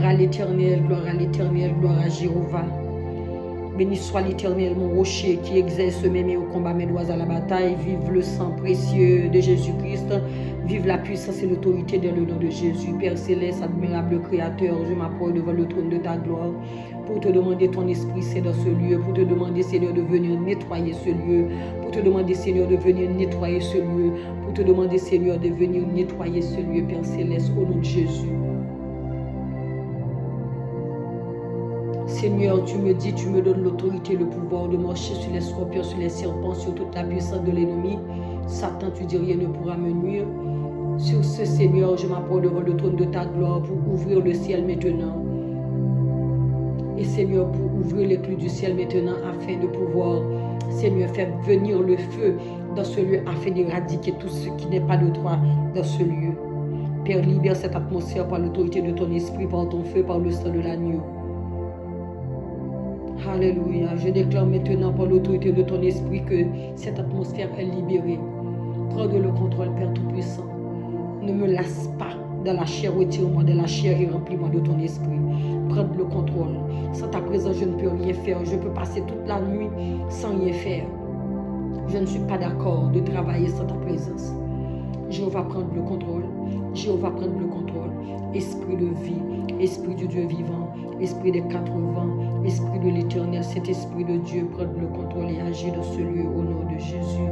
Gloire à l'Éternel, gloire à l'Éternel, gloire à Jéhovah. Béni soit l'Éternel, mon rocher, qui exerce mes mains au combat, mes doigts à la bataille. Vive le sang précieux de Jésus-Christ. Vive la puissance et l'autorité dans le nom de Jésus. Père céleste, admirable Créateur, je m'approche devant le trône de ta gloire pour te demander ton Esprit Saint dans ce lieu, pour te demander, Seigneur, de venir nettoyer ce lieu, pour te demander, Seigneur, de venir nettoyer ce lieu, pour te demander, Seigneur, de venir nettoyer ce lieu, Père céleste, au nom de Jésus. Seigneur, tu me dis, tu me donnes l'autorité, le pouvoir de marcher sur les scorpions, sur les serpents, sur toute la puissance de l'ennemi. Satan, tu dis, rien ne pourra me nuire. Sur ce, Seigneur, je m'approche devant le trône de ta gloire pour ouvrir le ciel maintenant. Et Seigneur, pour ouvrir les clous du ciel maintenant, afin de pouvoir, Seigneur, faire venir le feu dans ce lieu, afin d'éradiquer tout ce qui n'est pas de toi dans ce lieu. Père, libère cette atmosphère par l'autorité de ton esprit, par ton feu, par le sang de l'agneau. Alléluia. Je déclare maintenant par l'autorité de ton esprit que cette atmosphère est libérée. Prends le contrôle, Père Tout-Puissant. Ne me laisse pas dans la chair, retire-moi de la chair et remplis-moi de ton esprit. Prends le contrôle. Sans ta présence, je ne peux rien faire. Je peux passer toute la nuit sans rien faire. Je ne suis pas d'accord de travailler sans ta présence. Jéhovah, prendre le contrôle. Jéhovah, prendre le contrôle. Esprit de vie, esprit du Dieu vivant, esprit des quatre vents, esprit de l'Éternel, cet esprit de Dieu, prendre le contrôle et agir dans ce lieu au nom de Jésus.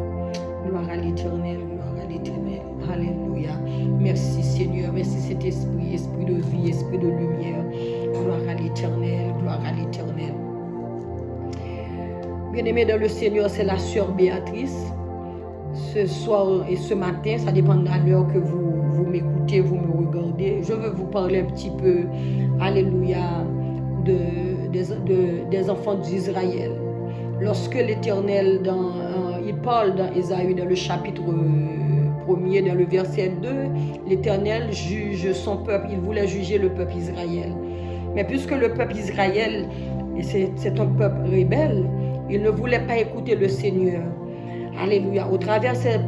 Gloire à l'Éternel, gloire à l'Éternel. Alléluia. Merci Seigneur, merci cet esprit, esprit de vie, esprit de lumière. Gloire à l'Éternel, gloire à l'Éternel. Bien-aimés dans le Seigneur, c'est la sœur Béatrice. Ce soir et ce matin, ça dépend de l'heure que vous m'écoutez, vous me regardez. Je veux vous parler un petit peu, alléluia, des enfants d'Israël. Lorsque l'Éternel, il parle dans Ésaïe, dans le chapitre 1er, dans le verset 2, l'Éternel juge son peuple, il voulait juger le peuple Israël. Mais puisque le peuple Israël, c'est un peuple rebelle, il ne voulait pas écouter le Seigneur. Alléluia. Au travers de ces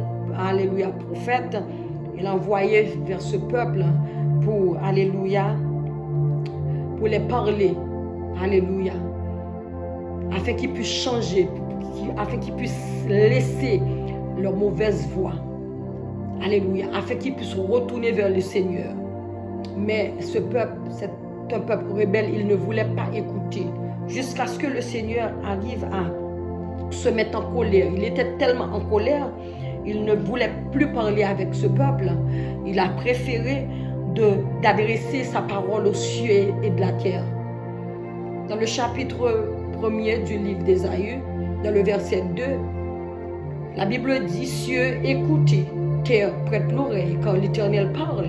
prophètes, il envoyait vers ce peuple pour, alléluia, pour les parler. Alléluia. Afin qu'ils puissent changer, afin qu'ils puissent laisser leur mauvaise voie. Alléluia. Afin qu'ils puissent retourner vers le Seigneur. Mais ce peuple, c'est un peuple rebelle, il ne voulait pas écouter. Jusqu'à ce que le Seigneur arrive à se mettre en colère. Il était tellement en colère, il ne voulait plus parler avec ce peuple. Il a préféré d'adresser sa parole aux cieux et de la terre. Dans le chapitre 1er du livre d'Ésaïe, dans le verset 2, la Bible dit: cieux, écoutez, terre, prête l'oreille, quand l'Éternel parle.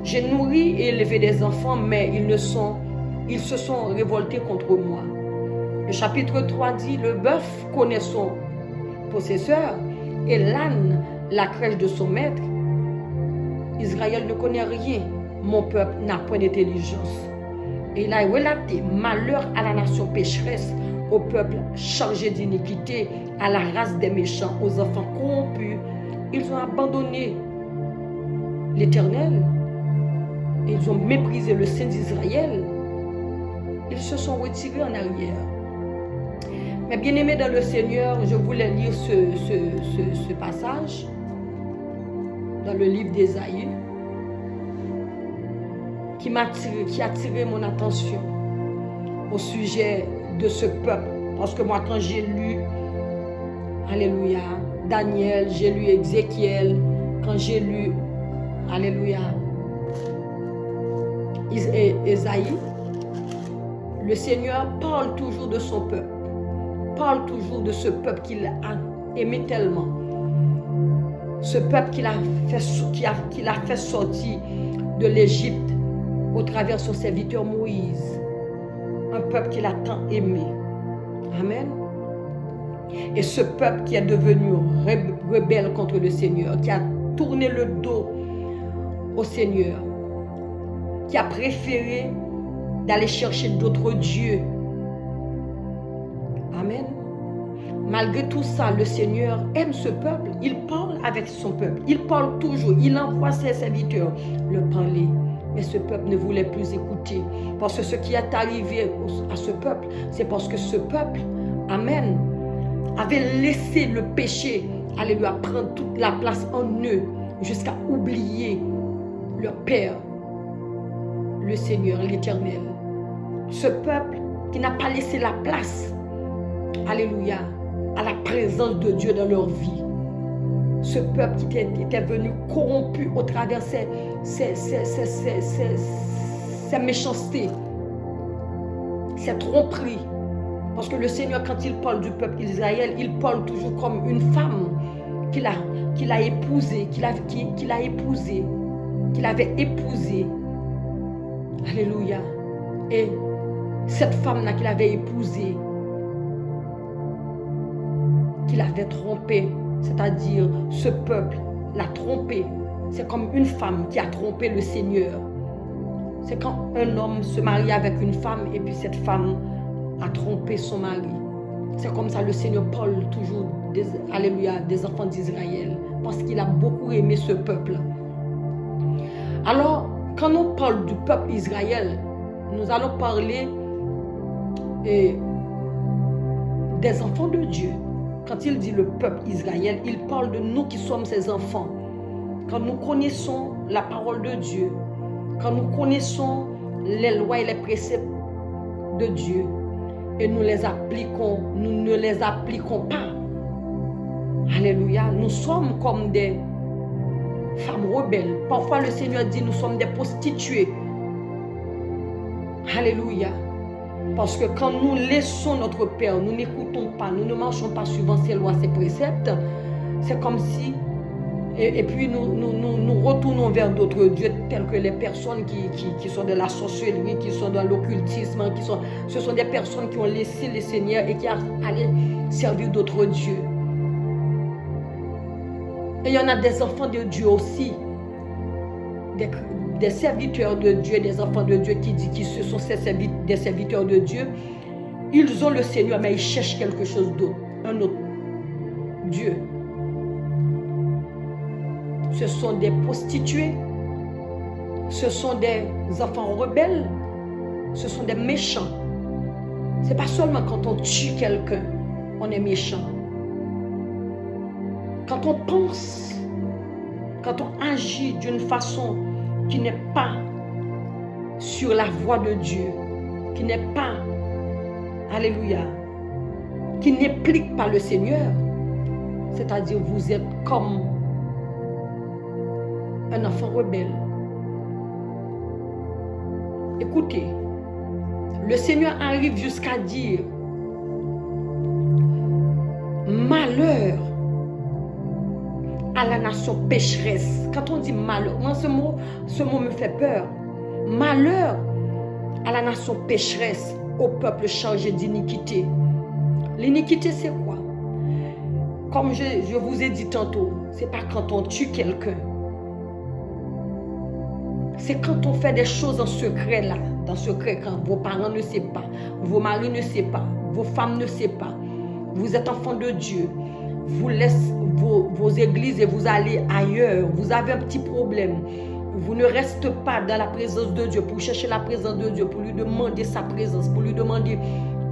J'ai nourri et élevé des enfants, mais ils se sont révoltés contre moi. Le chapitre 3 dit: le bœuf connaît son possesseur et l'âne la crèche de son maître. Israël ne connaît rien, mon peuple n'a point d'intelligence. Et il a relaté: malheur à la nation pécheresse, au peuple chargé d'iniquité, à la race des méchants, aux enfants corrompus. Ils ont abandonné l'Éternel, ils ont méprisé le Saint d'Israël, ils se sont retirés en arrière. Mais bien aimé dans le Seigneur, je voulais lire ce passage dans le livre d'Ésaïe qui a attiré mon attention au sujet de ce peuple. Parce que moi, quand j'ai lu, alléluia, Daniel, j'ai lu Ézéchiel, quand j'ai lu, alléluia, Ésaïe, le Seigneur parle toujours de son peuple. Parle toujours de ce peuple qu'il a aimé tellement. Ce peuple qu'il a fait sortir de l'Égypte au travers de son serviteur Moïse. Un peuple qu'il a tant aimé. Amen. Et ce peuple qui est devenu rebelle contre le Seigneur, qui a tourné le dos au Seigneur, qui a préféré d'aller chercher d'autres dieux. Amen. Malgré tout ça, le Seigneur aime ce peuple. Il parle avec son peuple. Il parle toujours. Il envoie ses serviteurs le parler. Mais ce peuple ne voulait plus écouter. Parce que ce qui est arrivé à ce peuple, c'est parce que ce peuple, amen, avait laissé le péché, alléluia, prendre toute la place en eux, jusqu'à oublier leur Père, le Seigneur, l'Éternel. Ce peuple qui n'a pas laissé la place, alléluia, à la présence de Dieu dans leur vie. Ce peuple qui était venu corrompu au travers ses méchancetés, ses tromperies. Parce que le Seigneur, quand il parle du peuple d'Israël, il parle toujours comme une femme qu'il a épousée, qu'il avait épousée. Alléluia. Et cette femme-là qu'il avait épousée, qu'il avait trompée, c'est-à-dire ce peuple l'a trompé. C'est comme une femme qui a trompé le Seigneur. C'est quand un homme se marie avec une femme et puis cette femme a trompé son mari. C'est comme ça le Seigneur parle toujours alléluia, des enfants d'Israël, parce qu'il a beaucoup aimé ce peuple. Alors, quand on parle du peuple Israël, nous allons parler des enfants de Dieu. Quand il dit le peuple Israël, il parle de nous qui sommes ses enfants. Quand nous connaissons la parole de Dieu, quand nous connaissons les lois et les préceptes de Dieu, et nous ne les appliquons pas. Alléluia. Nous sommes comme des femmes rebelles. Parfois le Seigneur dit nous sommes des prostituées. Alléluia. Parce que quand nous laissons notre Père, nous n'écoutons pas, nous ne marchons pas suivant ses lois, ses préceptes, c'est comme si, et puis nous retournons vers d'autres dieux, tels que les personnes qui sont de la sorcellerie, qui sont dans l'occultisme, ce sont des personnes qui ont laissé le Seigneur et qui allaient servir d'autres dieux. Et il y en a des enfants de Dieu aussi, des serviteurs de Dieu, des enfants de Dieu qui ce sont des serviteurs de Dieu. Ils ont le Seigneur, mais ils cherchent quelque chose d'autre, un autre Dieu. Ce sont des prostituées, ce sont des enfants rebelles, ce sont des méchants. Ce n'est pas seulement quand on tue quelqu'un, on est méchant. Quand on pense, quand on agit d'une façon qui n'est pas sur la voie de Dieu, qui n'est pas, alléluia, qui n'implique pas le Seigneur, c'est-à-dire vous êtes comme un enfant rebelle. Écoutez, le Seigneur arrive jusqu'à dire malheur à la nation pécheresse. Quand on dit malheur, moi ce mot me fait peur. Malheur à la nation pécheresse, au peuple chargé d'iniquité. L'iniquité c'est quoi? Comme je vous ai dit tantôt, c'est pas quand on tue quelqu'un. C'est quand on fait des choses en secret là, dans secret, quand vos parents ne savent pas, vos maris ne savent pas, vos femmes ne savent pas. Vous êtes enfant de Dieu, vous laissez vos églises et vous allez ailleurs, vous avez un petit problème. Vous ne restez pas dans la présence de Dieu pour chercher la présence de Dieu, pour lui demander sa présence, pour lui demander,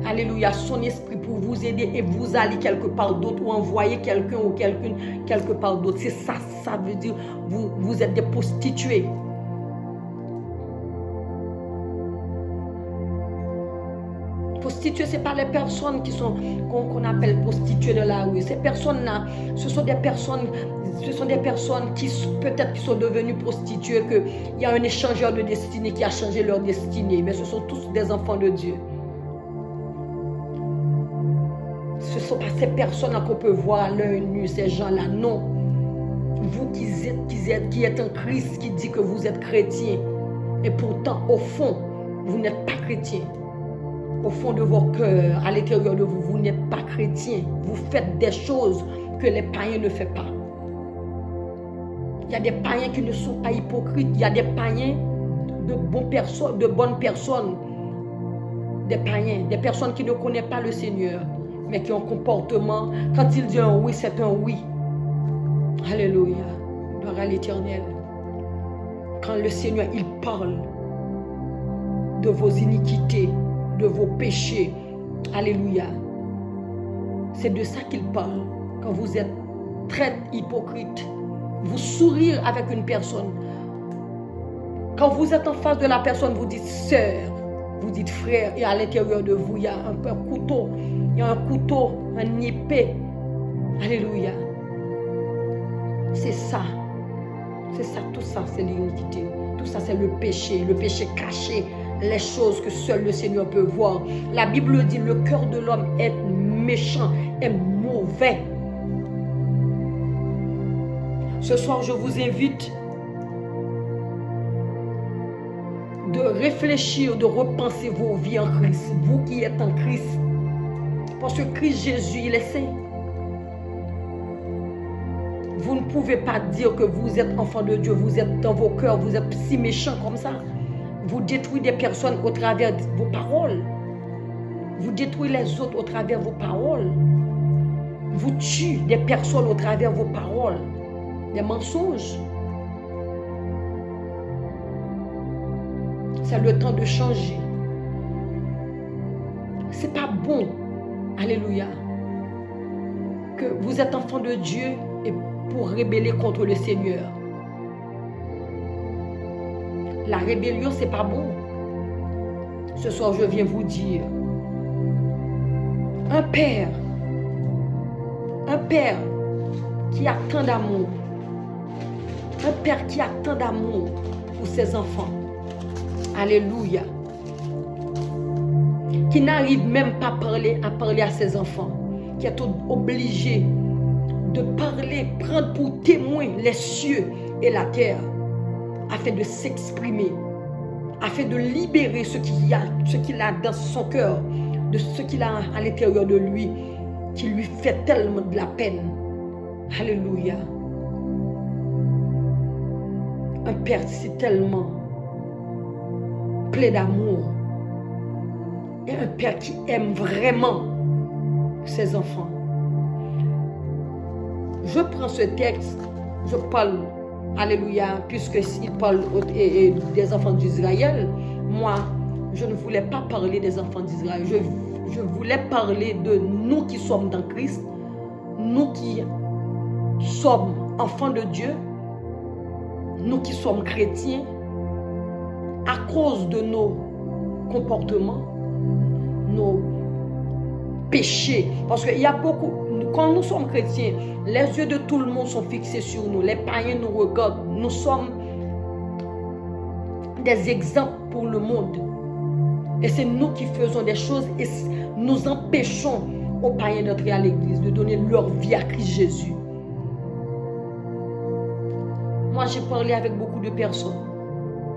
alléluia, son esprit pour vous aider et vous allez quelque part d'autre ou envoyer quelqu'un ou quelqu'une quelque part d'autre. C'est ça, ça veut dire vous êtes des prostituées. Prostituées, ce n'est pas les personnes qu'on appelle prostituées de la rue. Ces personnes-là, ce sont des personnes qui peut-être qui sont devenues prostituées, qu'il y a un échangeur de destinée qui a changé leur destinée. Mais ce sont tous des enfants de Dieu. Ce ne sont pas ces personnes-là qu'on peut voir à l'œil nu, ces gens-là. Non. Vous qui êtes en Christ, qui dit que vous êtes chrétien, et pourtant, au fond, vous n'êtes pas chrétien. Au fond de vos cœurs, à l'intérieur de vous, vous n'êtes pas chrétien. Vous faites des choses que les païens ne font pas. Il y a des païens qui ne sont pas hypocrites. Il y a des païens de bonnes personnes. Des païens, des personnes qui ne connaissent pas le Seigneur, mais qui ont un comportement. Quand il dit un oui, c'est un oui. Alléluia. Gloire à l'Éternel. quand le Seigneur, il parle de vos iniquités, de vos péchés, alléluia, c'est de ça qu'il parle. Quand vous êtes très hypocrite, vous sourire avec une personne. Quand vous êtes en face de la personne, vous dites sœur, vous dites frère, et à l'intérieur de vous, il y a un couteau, une épée. Alléluia. C'est ça, tout ça, c'est l'iniquité. Tout ça, c'est le péché caché, les choses que seul le Seigneur peut voir. La Bible dit, le cœur de l'homme est méchant, est mauvais. Ce soir, je vous invite de réfléchir, de repenser vos vies en Christ. Vous qui êtes en Christ. Parce que Christ Jésus, il est saint. Vous ne pouvez pas dire que vous êtes enfant de Dieu, vous êtes dans vos cœurs, vous êtes si méchants comme ça. Vous détruisez des personnes au travers de vos paroles. Vous détruisez les autres au travers de vos paroles. Vous tuez des personnes au travers de vos paroles. Des mensonges. C'est le temps de changer. C'est pas bon. Alléluia. Que vous êtes enfant de Dieu et pour rébeller contre le Seigneur. La rébellion, c'est pas bon. Ce soir, je viens vous dire, un père qui a tant d'amour, un père qui a tant d'amour pour ses enfants, alléluia, qui n'arrive même pas à parler à ses enfants, qui est obligé de parler, prendre pour témoin les cieux et la terre, afin de s'exprimer, afin de libérer ce qu'il a dans son cœur, de ce qu'il a à l'intérieur de lui, qui lui fait tellement de la peine. Alléluia. Un père, c'est tellement plein d'amour. Et un père qui aime vraiment ses enfants. Je prends ce texte, je parle, alléluia, puisqu'il parle des enfants d'Israël. Moi, je ne voulais pas parler des enfants d'Israël. Je voulais parler de nous qui sommes dans Christ, nous qui sommes enfants de Dieu, nous qui sommes chrétiens, à cause de nos comportements, nos péchés. Parce qu'il y a beaucoup, quand nous sommes chrétiens, les yeux de tout le monde sont fixés sur nous. Les païens nous regardent. Nous sommes des exemples pour le monde. Et c'est nous qui faisons des choses et nous empêchons aux païens d'entrer à l'église, de donner leur vie à Christ Jésus. Moi, j'ai parlé avec beaucoup de personnes.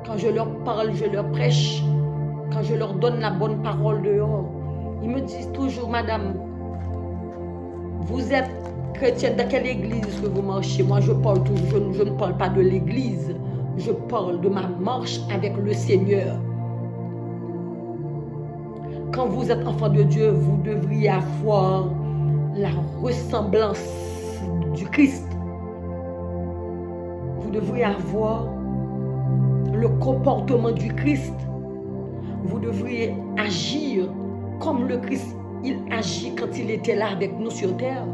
Quand je leur parle, je leur prêche. Quand je leur donne la bonne parole dehors, ils me disent toujours, madame, vous êtes chrétienne, dans quelle église que vous marchez? Moi, je parle toujours, je ne parle pas de l'église. Je parle de ma marche avec le Seigneur. Quand vous êtes enfant de Dieu, vous devriez avoir la ressemblance du Christ. Vous devriez avoir le comportement du Christ. Vous devriez agir comme le Christ, il agit quand il était là avec nous sur terre.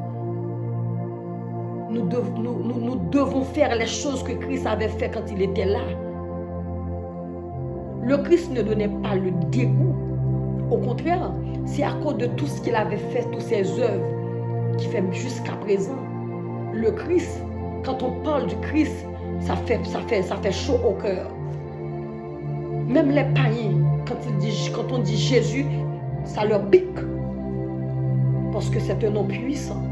Nous devons faire les choses que Christ avait fait quand il était là. Le Christ ne donnait pas le dégoût. Au contraire, c'est à cause de tout ce qu'il avait fait, toutes ses œuvres, qu'il fait jusqu'à présent. Le Christ, quand on parle du Christ, ça fait chaud au cœur. Même les païens, quand on dit Jésus, ça leur pique. Parce que c'est un nom puissant.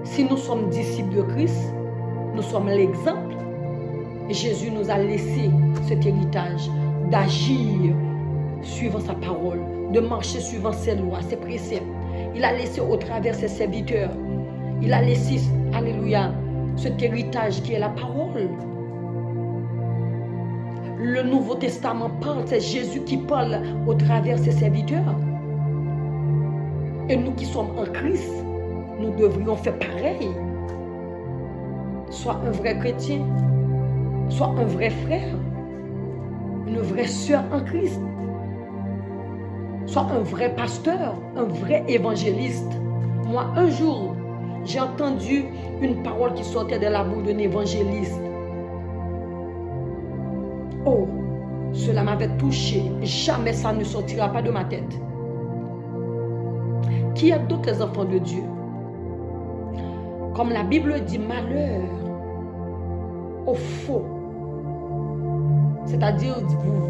Si nous sommes disciples de Christ, nous sommes l'exemple. Et Jésus nous a laissé cet héritage d'agir suivant sa parole, de marcher suivant ses lois, ses préceptes. Il a laissé au travers ses serviteurs. Il a laissé, alléluia, cet héritage qui est la parole. Le Nouveau Testament parle, c'est Jésus qui parle au travers ses serviteurs. Et nous qui sommes en Christ, nous devrions faire pareil. Sois un vrai chrétien. Sois un vrai frère, une vraie sœur en Christ. Sois un vrai pasteur, un vrai évangéliste. Moi, un jour, j'ai entendu une parole qui sortait de la bouche d'un évangéliste. Oh, cela m'avait touché. Jamais ça ne sortira pas de ma tête. Qui a d'autres les enfants de Dieu? Comme la Bible dit, malheur au faux. C'est-à-dire,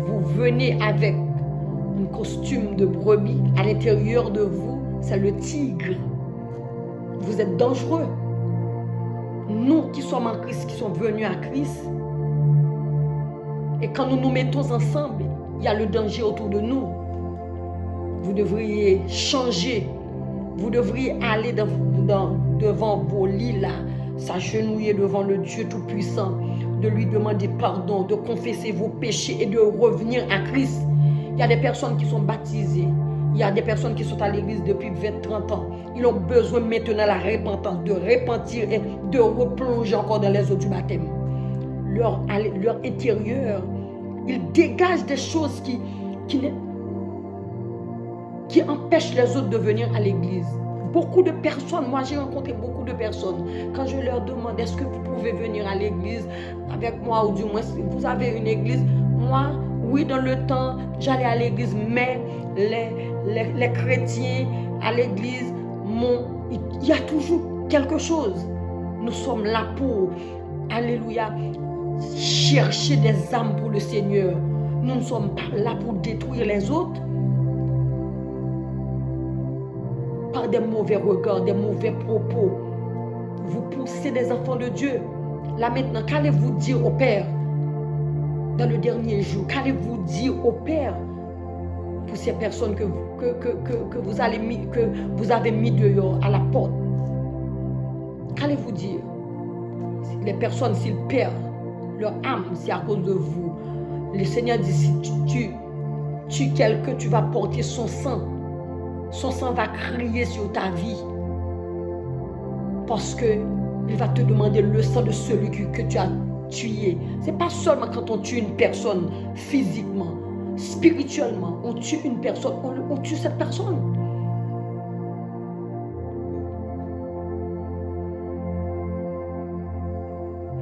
vous venez avec un costume de brebis. À l'intérieur de vous, c'est le tigre. Vous êtes dangereux. Nous qui sommes en Christ, qui sommes venus à Christ, et quand nous nous mettons ensemble, il y a le danger autour de nous. Vous devriez changer. Vous devriez aller devant vos lits là, s'agenouiller devant le Dieu Tout-Puissant, de lui demander pardon, de confesser vos péchés et de revenir à Christ. Il y a des personnes qui sont baptisées. Il y a des personnes qui sont à l'église depuis 20-30 ans. Ils ont besoin maintenant de la repentance, de repentir et de replonger encore dans les eaux du baptême. Leur intérieur, ils dégagent des choses qui empêchent les autres de venir à l'église. Beaucoup de personnes, moi j'ai rencontré beaucoup de personnes, quand je leur demande est-ce que vous pouvez venir à l'église avec moi, ou du moins vous avez une église, moi, oui, dans le temps, j'allais à l'église, mais les chrétiens à l'église, il y a toujours quelque chose. Nous sommes là pour, alléluia, chercher des âmes pour le Seigneur. Nous ne sommes pas là pour détruire les autres par des mauvais regards, des mauvais propos. Vous poussez des enfants de Dieu. Là maintenant, qu'allez-vous dire au Père dans le dernier jour? Qu'allez-vous dire au Père pour ces personnes que vous avez mis dehors à la porte? Qu'allez-vous dire? Les personnes, s'ils perdent leur âme, c'est à cause de vous. Le Seigneur dit, si tu tues quelqu'un, tu vas porter son sang. Son sang va crier sur ta vie. Parce qu'il va te demander le sang de celui que tu as tué. Ce n'est pas seulement quand on tue une personne physiquement, spirituellement. On tue une personne, on tue cette personne.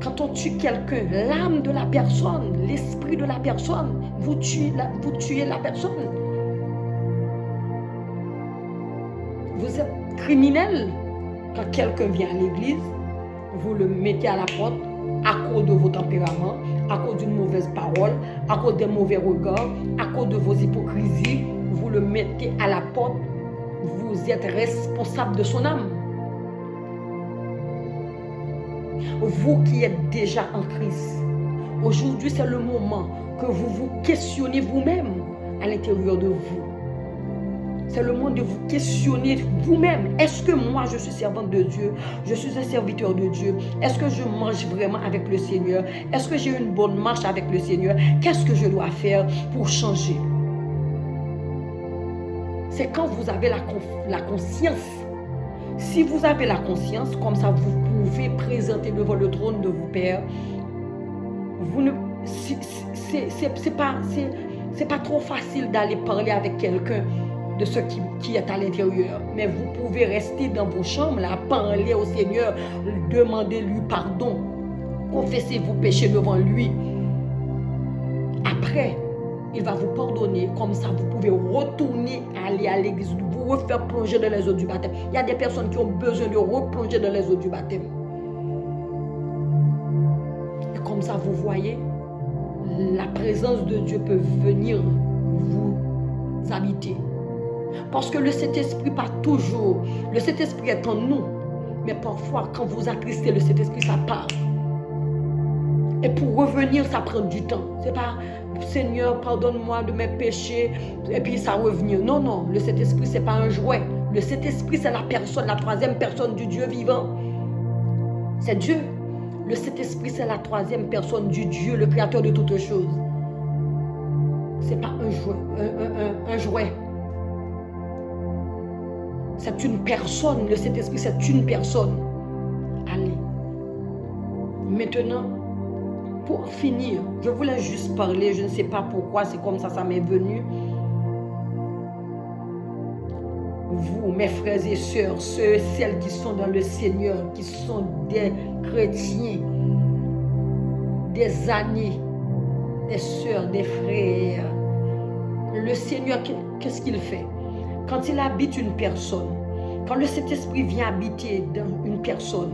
Quand on tue quelqu'un, l'âme de la personne, l'esprit de la personne, vous tuez la personne. Vous êtes criminel. Quand quelqu'un vient à l'église, vous le mettez à la porte à cause de vos tempéraments, à cause d'une mauvaise parole, à cause des mauvais regards, à cause de vos hypocrisies. Vous le mettez à la porte. Vous êtes responsable de son âme. Vous qui êtes déjà en Christ, aujourd'hui c'est le moment que vous vous questionnez vous-même à l'intérieur de vous. C'est le moment de vous questionner vous-même. Est-ce que moi je suis servante de Dieu? Je suis un serviteur de Dieu? Est-ce que je mange vraiment avec le Seigneur? Est-ce que j'ai une bonne marche avec le Seigneur? Qu'est-ce que je dois faire pour changer? C'est quand vous avez la conscience. Si vous avez la conscience, comme ça vous pouvez présenter devant le trône de vos pères. C'est pas trop facile d'aller parler avec quelqu'un de ce qui est à l'intérieur. Mais vous pouvez rester dans vos chambres, là, parler au Seigneur, demander-lui pardon, confesser vos péchés devant lui. Après, il va vous pardonner. Comme ça, vous pouvez retourner, aller à l'église, vous refaire plonger dans les eaux du baptême. Il y a des personnes qui ont besoin de replonger dans les eaux du baptême. Et comme ça, vous voyez, la présence de Dieu peut venir vous habiter. Parce que le Saint-Esprit part toujours. Le Saint-Esprit est en nous. Mais parfois, quand vous attristez le Saint-Esprit, ça part. Et pour revenir, ça prend du temps. C'est pas Seigneur, pardonne-moi de mes péchés, et puis ça revient. Non, non, le Saint-Esprit, c'est pas un jouet. Le Saint-Esprit, c'est la personne, la troisième personne du Dieu vivant. C'est Dieu. Le Saint-Esprit, c'est la troisième personne du Dieu, le créateur de toutes choses. C'est pas un jouet. Un jouet. C'est une personne. Le Saint-Esprit, c'est une personne. Allez. Maintenant, pour finir, je voulais juste parler, je ne sais pas pourquoi, c'est comme ça m'est venu. Vous, mes frères et sœurs, ceux et celles qui sont dans le Seigneur, qui sont des chrétiens, des années, des sœurs, des frères, le Seigneur, qu'est-ce qu'il fait? Quand il habite une personne, quand le Saint-Esprit vient habiter dans une personne,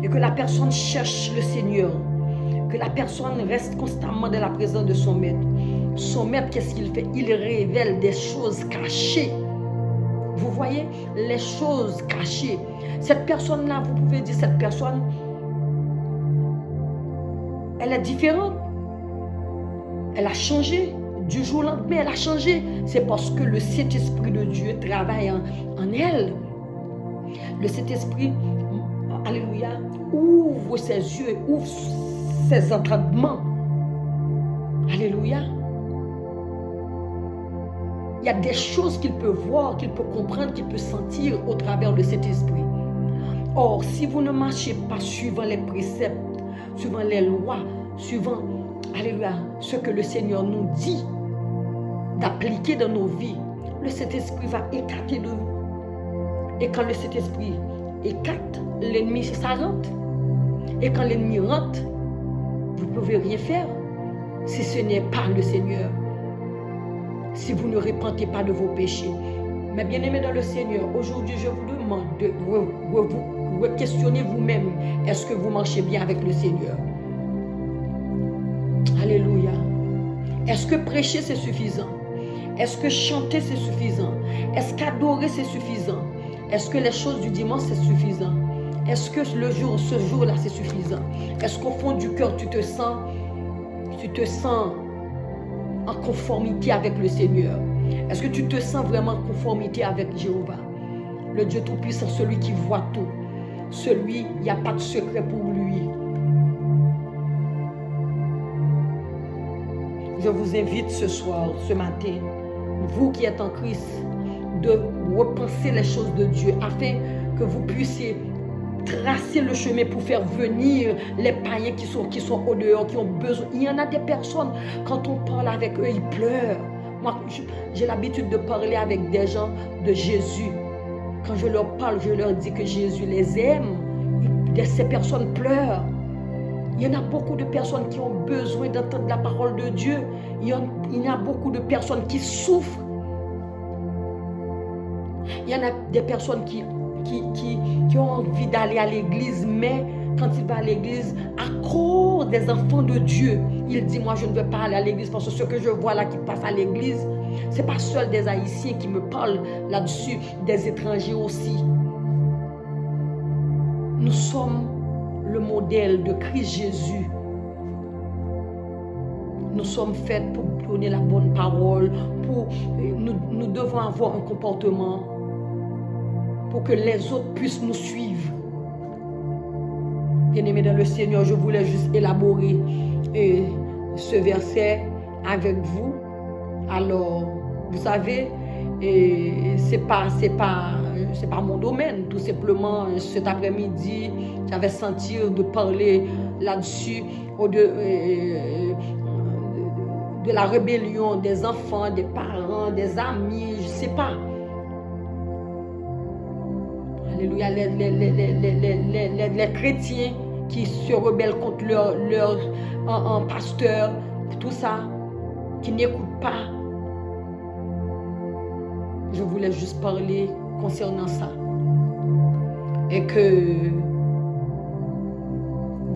et que la personne cherche le Seigneur, que la personne reste constamment dans la présence de son maître, qu'est-ce qu'il fait? Il révèle des choses cachées. Vous voyez, les choses cachées. Cette personne-là, vous pouvez dire, cette personne, elle est différente. Elle a changé. Du jour au lendemain, elle a changé. C'est parce que le Saint-Esprit de Dieu travaille en elle. Le Saint-Esprit, alléluia, ouvre ses yeux, ouvre ses entendements. Alléluia. Il y a des choses qu'il peut voir, qu'il peut comprendre, qu'il peut sentir au travers de cet esprit. Or, si vous ne marchez pas suivant les préceptes, suivant les lois, suivant, alléluia, ce que le Seigneur nous dit d'appliquer dans nos vies, le Saint-Esprit va écarter de vous. Et quand le Saint-Esprit écarte, l'ennemi, ça rentre. Et quand l'ennemi rentre, vous ne pouvez rien faire si ce n'est pas le Seigneur. Si vous ne repentez pas de vos péchés. Mais bien aimés dans le Seigneur, aujourd'hui je vous demande de vous questionner vous-même. Est-ce que vous marchez bien avec le Seigneur? Alléluia. Est-ce que prêcher c'est suffisant? Est-ce que chanter c'est suffisant? Est-ce qu'adorer c'est suffisant? Est-ce que les choses du dimanche c'est suffisant? Est-ce que ce jour-là c'est suffisant? Est-ce qu'au fond du cœur tu te sens en conformité avec le Seigneur? Est-ce que tu te sens vraiment en conformité avec Jéhovah? Le Dieu Tout-Puissant, celui qui voit tout. Celui, il n'y a pas de secret pour lui. Je vous invite ce soir, ce matin, vous qui êtes en Christ, de repenser les choses de Dieu afin que vous puissiez tracer le chemin pour faire venir les païens qui sont au dehors, qui ont besoin. Il y en a des personnes, quand on parle avec eux, ils pleurent. Moi, j'ai l'habitude de parler avec des gens de Jésus. Quand je leur parle, je leur dis que Jésus les aime. Ces personnes pleurent. Il y en a beaucoup de personnes qui ont besoin d'entendre la parole de Dieu. Il y a beaucoup de personnes qui souffrent. Il y en a des personnes qui ont envie d'aller à l'église, mais quand il va à l'église, à cause des enfants de Dieu, il dit, moi je ne veux pas aller à l'église parce que ce que je vois là qui passe à l'église, ce n'est pas seul des Haïtiens qui me parlent là-dessus, des étrangers aussi. Nous sommes le modèle de Christ Jésus. Nous sommes faits pour donner la bonne parole, nous devons avoir un comportement pour que les autres puissent nous suivre. Bien-aimés dans le Seigneur, je voulais juste élaborer ce verset avec vous. Alors, vous savez, c'est pas mon domaine. Tout simplement, cet après-midi, j'avais senti de parler là-dessus de la rébellion des enfants, des parents, des amis, je ne sais pas. Alléluia, les chrétiens qui se rebellent contre leur pasteur, tout ça, qui n'écoutent pas. Je voulais juste parler concernant ça. Et que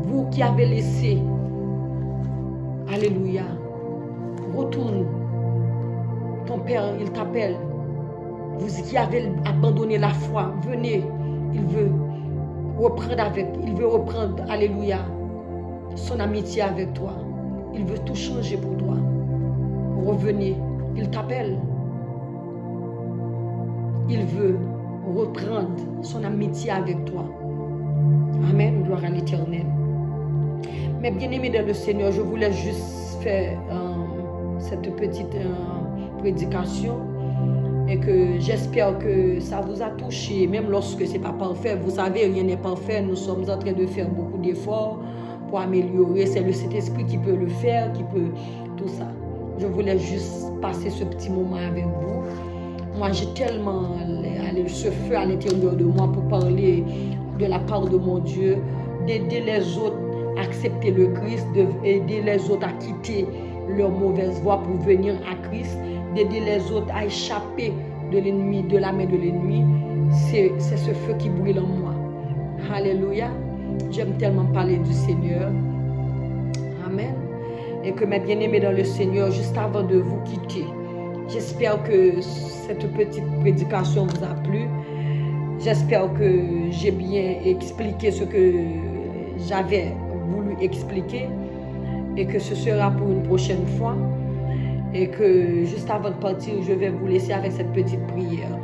vous qui avez laissé, alléluia, retourne. Ton Père, il t'appelle. Vous qui avez abandonné la foi, venez. Il veut reprendre, alléluia, son amitié avec toi. Il veut tout changer pour toi. Revenez. Il t'appelle. Il veut reprendre son amitié avec toi. Amen. Gloire à l'Éternel. Mais bien aimé dans le Seigneur, je voulais juste faire cette petite prédication et que j'espère que ça vous a touché, même lorsque ce n'est pas parfait. Vous savez, rien n'est parfait. Nous sommes en train de faire beaucoup d'efforts encore améliorer. C'est le Saint-Esprit qui peut le faire, qui peut tout ça. Je voulais juste passer ce petit moment avec vous. Moi, j'ai tellement ce feu à l'intérieur de moi pour parler de la part de mon Dieu, d'aider les autres à accepter le Christ, d'aider les autres à quitter leur mauvaise voie pour venir à Christ, d'aider les autres à échapper de l'ennemi, de la main de l'ennemi. C'est ce feu qui brûle en moi. Alléluia. J'aime tellement parler du Seigneur. Amen. Et que mes bien-aimés dans le Seigneur, juste avant de vous quitter, j'espère que cette petite prédication vous a plu. J'espère que j'ai bien expliqué ce que j'avais voulu expliquer et que ce sera pour une prochaine fois. Et que juste avant de partir, je vais vous laisser avec cette petite prière.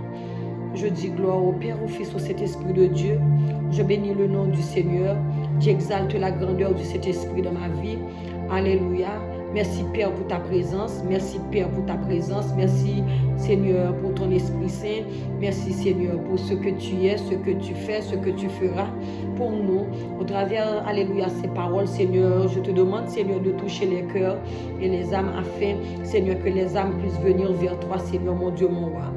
Je dis gloire au Père, au Fils, au Saint-Esprit de Dieu. Je bénis le nom du Seigneur. J'exalte la grandeur du Saint-Esprit dans ma vie. Alléluia. Merci Père pour ta présence. Merci Père pour ta présence. Merci Seigneur pour ton Esprit Saint. Merci Seigneur pour ce que tu es, ce que tu fais, ce que tu feras pour nous. Au travers, alléluia, ces paroles, Seigneur, je te demande Seigneur de toucher les cœurs et les âmes afin, Seigneur, que les âmes puissent venir vers toi, Seigneur, mon Dieu, mon roi.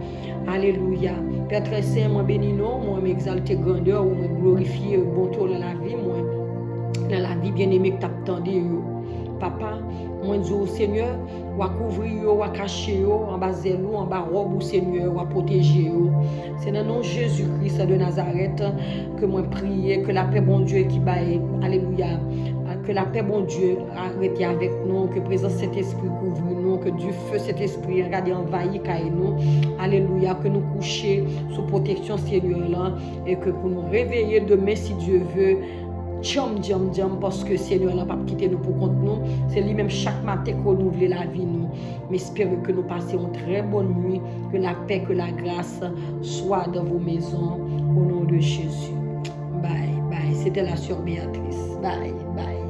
Alléluia. Père très saint, moi bénis nous, moi m'exalter grandeur, moi glorifier bon tour dans la vie, moi dans la vie bien-aimée que tu attendais. Papa, moi dis au Seigneur, ou à couvrir, ou à cacher, en bas zèle, en bas robe, Seigneur, ou à protéger. C'est dans le nom de Jésus-Christ de Nazareth que moi prie, que la paix bon Dieu qui baille, alléluia, que la paix bon Dieu arrête avec nous, que présence cet esprit couvre nous, que du feu cet esprit regarde envahit nous, alléluia, que nous coucher sous protection Seigneur là, et que pour nous réveiller demain si Dieu veut. Djam, parce que Seigneur n'a pas quitté nous pour compte nous. C'est lui-même chaque matin qu'on renouveler la vie nous. Mais espérons que nous passions une très bonne nuit, que la paix, que la grâce soit dans vos maisons au nom de Jésus. Bye, bye. C'était la sœur Béatrice. Bye, bye.